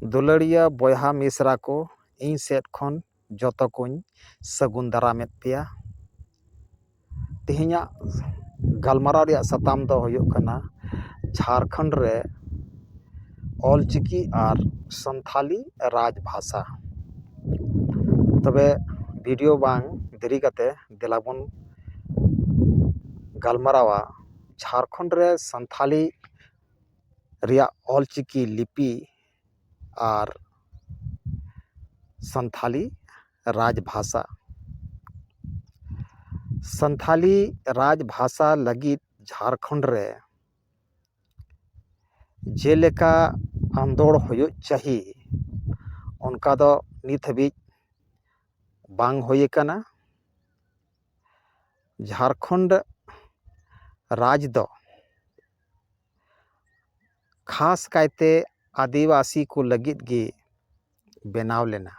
दुलड़िया बयहा मिसरा को इन सेट खन जतो कुछ सगुन दारामेद पेया। तेहेኛ गलमाराव रिया सताम दो हुयुग कना झारखंड रे ऑलचिकी और संथाली राजभाषा। तबे वीडियो बांग देरी कते देलाबन गलमारावा झारखंड रे संथाली रिया ऑलचिकी लिपि और संथाली राजभाषा। संथाली राजभाषा लगित झारखंड रे जेलेका आंदोड़ हुयुग चाही उनका दो नित हबीज बांग होये कना। झारखंड राज दो खास कायते आदिवासी को लगित गे बेनाव लेना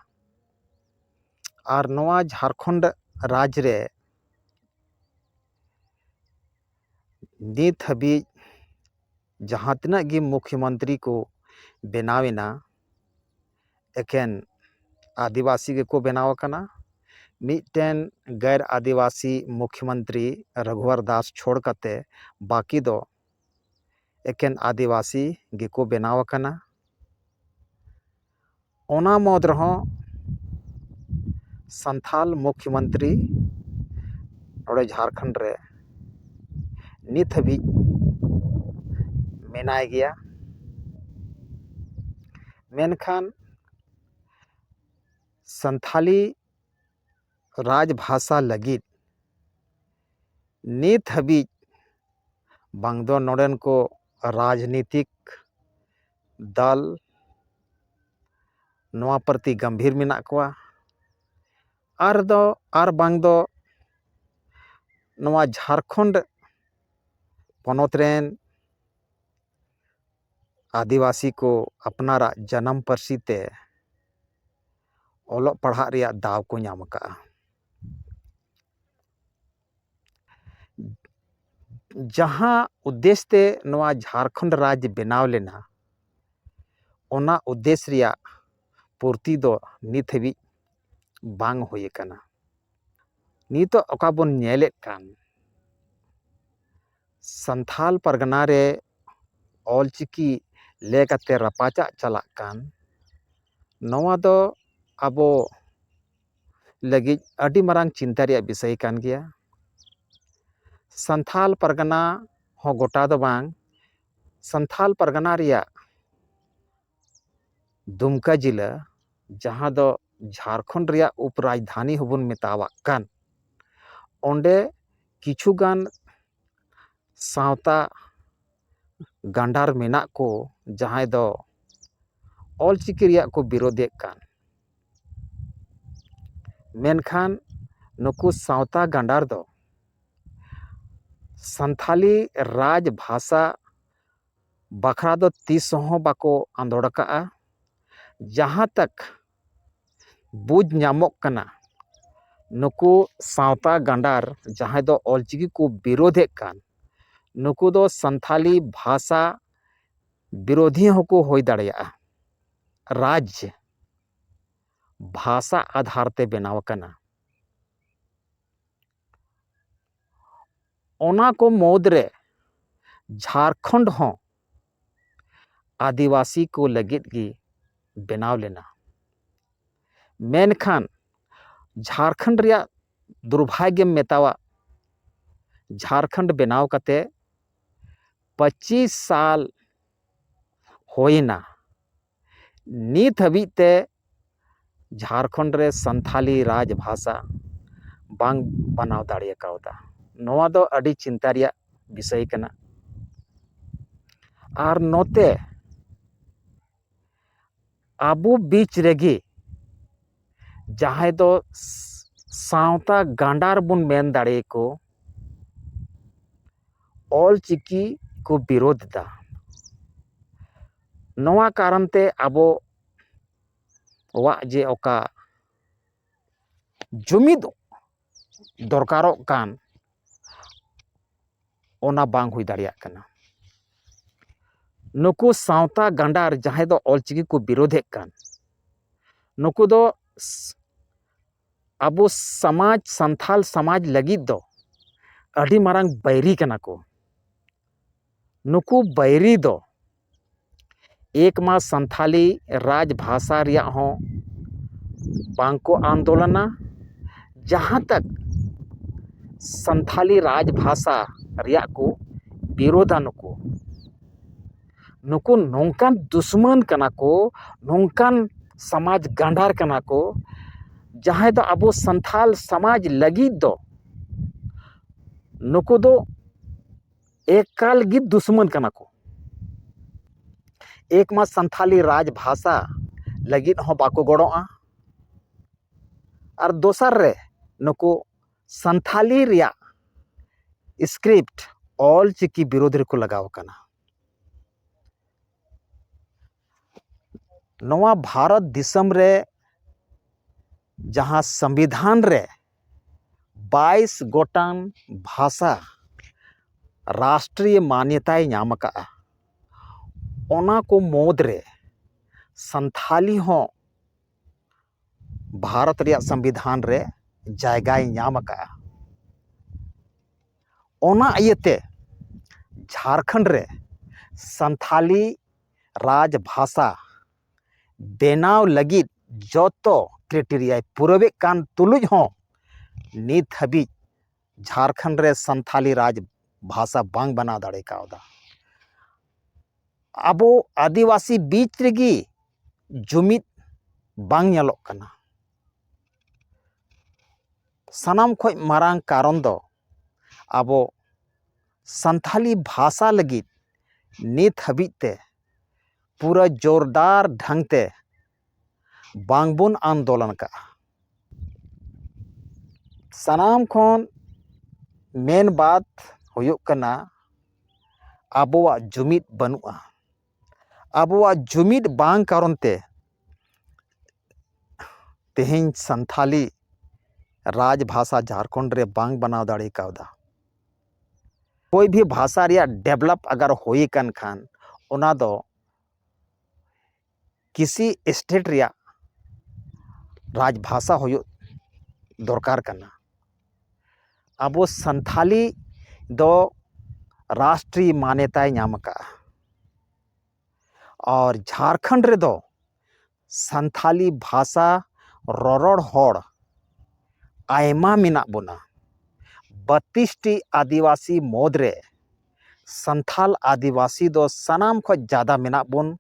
और नवा झारखंड राज रे नित हबीज जहाँ तिना गे मुख्यमंत्री को बेनावेना एकेन आदिवासी के को बेनाव कना। मिटन गैर आदिवासी मुख्यमंत्री रघुवर दास छोड़ कते बाकी दो एकेन आदिवासी गे को बेनाव कना। ओना मद रहो संथाल मुख्यमंत्री नोड़े झारखंड रे नित हबीज मेनाय गया। मेनखान संथाली राजभाषा लगित नित हबीज बांग दो नोडेन को राजनीतिक दल नवा प्रति गंभीर मेना कोआ आर बांग दो नवा झारखंड पनोत रेन आदिवासी को अपनारा जन्म पार्सी ते ओलोग पढ़ा रिया दाव को नाम का। जहाँ उद्देश्य ते नवा झारखंड राज्य बेनाव लेना ओना उद्देश्य रिया पूर्ति दो नित हबीज बांग होये कना। नितो ओका बोन नेलेत कान संथाल परगना रे ऑलचिकी लेकाते रपाचा चला कान नवा दो आबो लगित अडी मरांग चिंता रिया विषय कान गया। संथाल परगना हो गोटा दो बांग संथाल परगना रिया दुमका जिला जहाँ दो झारखंड रिया उपराजधानी होबन मेतावा कान ओंडे किछुगान सावता गांडार मेना को जहाँ दो ऑलचिकी रिया को विरोधेक कान। मेनखान नुकु सावता गांडार दो संथाली राजभाषा बखरा दो तीस हो बाको आंदोड़ का। जहाँ तक बुझ नामोग कना नुकु सावता गांडार जहाँ दो ऑलचिकी को विरोधेक कान नुकु दो संथाली भाषा विरोधी होको होई दाड़ेया। राज्य भाषा आधार ते बेनाव कना ओना को मोदरे झारखंड हो आदिवासी को लगित गी बेनाव लेना। मेनखान झारखंड रिया दुर्भाग्य मेतावा झारखंड बेनाव कते 25 साल होइना नित हबीज ते झारखंड रे संथाली राजभाषा बांग बनाव दाड़े कावदा। नवा दो अडी चिंता रिया विषय कना और नोते आबू बीच रेगी जहाँ दो सावता गांडार बुन मेन दाड़े को ऑलचिकी को विरोध दा। नवा कारण ते आबो वा जे ओका जुमिद दरकारो कान ओना बांग हुई दाड़िया कना। नुकु सावता गांडार जहां दो ऑलचिकी को विरोधे कान नुकु दो अबो समाज संथाल समाज लगित दो अड़ी मारंग बैरी कना को नुकु बैरी दो एक मा संथाली राजभाषा रिया हो बांको आंदोलना जहां तक संथाली राजभाषा रिया को विरोधा नुकु नुकु नोंकान दुश्मन कना को नोंकान समाज गांडार कना को जहां दो अबो संथाल समाज लगी दो नुकु दो एकाल गी दुश्मन कना को एक मा संथाली राजभाषा लगी हो बाको गड़ोआ और दोसर रे नुकु संथाली रिया स्क्रिप्ट ऑल चिकी विरोध रे को लगाव कना नवा भारत दिसम रे जहां संविधान रे 22 गोटान भाषा राष्ट्रीय मान्यताएं नाम का ओना को मोद रे संथाली हो भारत रिया संविधान रे जायगाय नाम का ओना इयते झारखंड रे संथाली राजभाषा बेनाव लगी जोतो क्राइटेरिया पूरबे कान तुलुज हो नित हबी झारखंड रे संथाली राजभाषा बांग बना दाड़े कावदा अबो आदिवासी बीच रेगी जुमित बांग ñeloग कना सनाम खोज मारांग कारण दो अबो संथाली भाषा लगी नित हबीते पूरा जोरदार ढंग ते बांगबुन आंदोलन का सनाम खोन मेन बात हुयुग कना अबोआ जुमित बनुआ अबोआ जुमित बांग कारण ते तेहें संथाली राजभाषा झारखंड रे बांग बनाव दाड़े कावदा कोई भी भाषा रिया डेवलप अगर होई कन खान ओना दो किसी स्टेट रिया राजभाषा हो दरकार करना अबो संथाली दो राष्ट्रीय मान्यताएं नाम का और झारखंड रे दो संथाली भाषा ररड़ होड़ आयमा मिना बोना 32टी आदिवासी मोदरे संथाल आदिवासी दो सनाम को ज़्यादा मिना बोन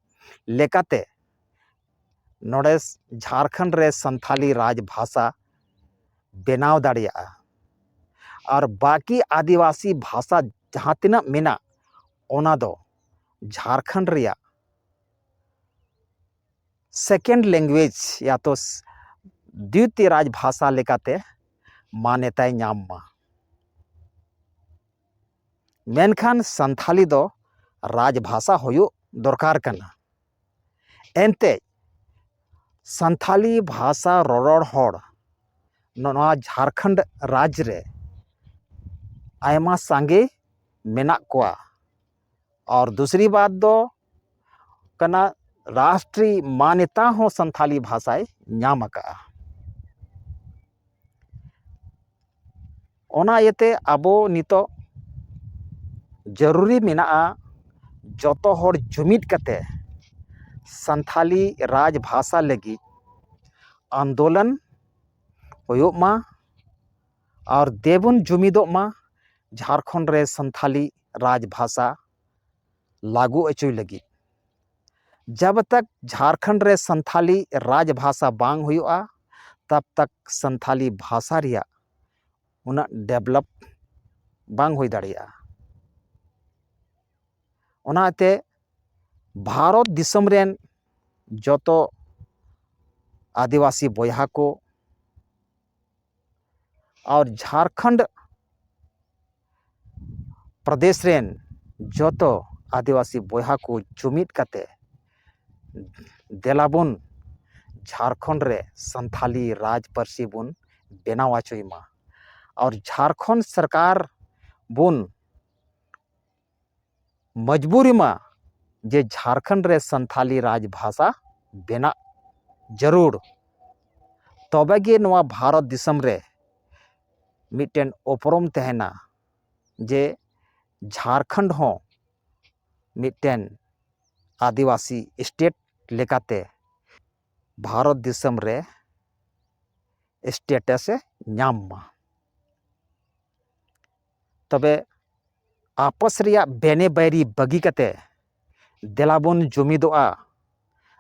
लेकाते नोड़े झारखंड रे संथाली राजभाषा बेनाव दाड़िया और बाकी आदिवासी भाषा जहाँ तिना मिना ओना दो झारखंड रिया सेकेंड लैंग्वेज या तो द्वितीय राजभाषा लेकाते मान्यताएं नाम मा मेनखान संथाली दो राजभाषा होयो दरकार कना एनते संथाली भाषा ररड़ होड़ नोआ झारखंड राज्य रे आयमा सांगे मेना कोआ और दूसरी बात दो कना राष्ट्रीय मान्यता हो संथाली भाषाएं नाम का ओना येते अबो नितो जरूरी मेना जोतो होड़ जुमिद कते संथाली राजभाषा लगी आंदोलन होयोग मा और देबुन जुमिदोग मा झारखंड रे संथाली राजभाषा लागू अचुई लगी जब तक झारखंड रे संथाली राजभाषा बांग हुआ तब तक संथाली भाषा रिया उना डेवलप बांग हुई दाड़िया ओनाते भारत दिसम रेन जोतो आदिवासी बोया को और झारखंड प्रदेश रेन जोतो आदिवासी बोया को जुमिद कते देलाबुन झारखंड रे संथाली राज पार्सी बुन बेनाव आचुईमा और झारखंड सरकार बुन मजबूरी मा जे झारखंड रे संथाली राजभाषा बेना जरूर, तबे गे नवा भारत दिसम रे मिटन उपरम तहना जे झारखंड हो मिटन आदिवासी स्टेट लेकाते भारत दिसम रे स्टेटस नाम मा। तबे आपस रिया बेने बैरी बगी कते देलाबन जुमिदोआ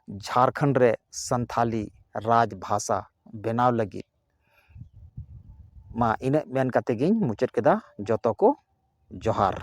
झारखंड रे संथाली राजभाषा बेनाव लगी मा इना मेन कते गिन मुचाद केदा। जतो को जोहार।